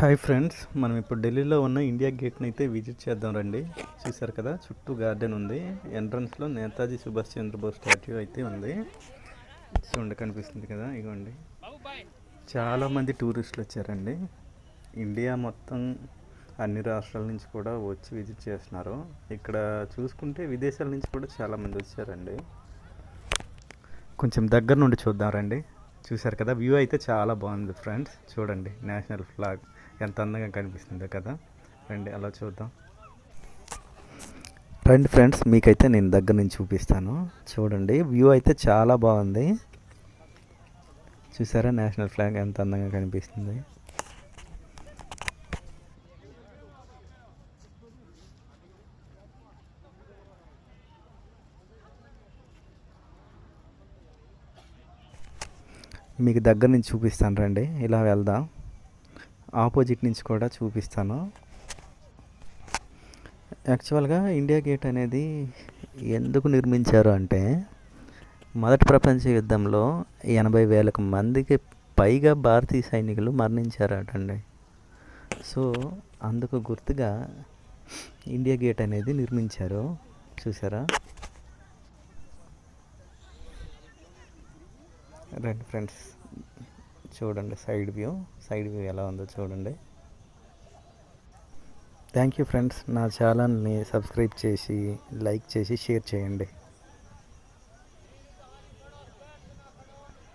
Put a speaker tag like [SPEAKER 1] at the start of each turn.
[SPEAKER 1] Hi friends, మనం ఇప్పుడు ఢిల్లీలో ఉన్న ఇండియా గేట్ని అయితే విజిట్ చేద్దాం రండి. చూసారు కదా, చుట్టూ గార్డెన్ ఉంది. ఎంట్రన్స్లో నేతాజీ సుభాష్ చంద్రబోస్ స్టాట్యూ అయితే ఉంది. చూడండి, కనిపిస్తుంది కదా, ఇగోండి. చాలామంది టూరిస్టులు వచ్చారండి. ఇండియా మొత్తం అన్ని రాష్ట్రాల నుంచి కూడా వచ్చి విజిట్ చేస్తున్నారు. ఇక్కడ చూసుకుంటే విదేశాల నుంచి కూడా చాలామంది వచ్చారండి. కొంచెం దగ్గర నుండి చూద్దాం రండి. చూసారు కదా, వ్యూ అయితే చాలా బాగుంది ఫ్రెండ్స్. చూడండి, నేషనల్ ఫ్లాగ్ ఎంత అందంగా కనిపిస్తుందో కదా. రండి, అలా చూద్దాం. రండి ఫ్రెండ్స్, మీకైతే నేను దగ్గర నుంచి చూపిస్తాను. చూడండి, వ్యూ అయితే చాలా బాగుంది. చూసారా, నేషనల్ ఫ్లాగ్ ఎంత అందంగా కనిపిస్తుంది. మీకు దగ్గర నుంచి చూపిస్తాను రండి, ఇలా వెళ్దాం. ఆపోజిట్ నుంచి కూడా చూపిస్తాను. యాక్చువల్గా ఇండియా గేట్ అనేది ఎందుకు నిర్మించారు అంటే, మొదటి ప్రపంచ యుద్ధంలో 80,000 మందికి పైగా భారతీయ సైనికులు మరణించారటండి. సో అందుకు గుర్తుగా ఇండియా గేట్ అనేది నిర్మించారు. చూసారా. రండి ఫ్రెండ్స్, చూడండి సైడ్ వ్యూ ఎలా ఉందో చూడండి. థ్యాంక్ యూ ఫ్రెండ్స్, నా ఛానల్ని సబ్స్క్రైబ్ చేసి, లైక్ చేసి, షేర్ చేయండి.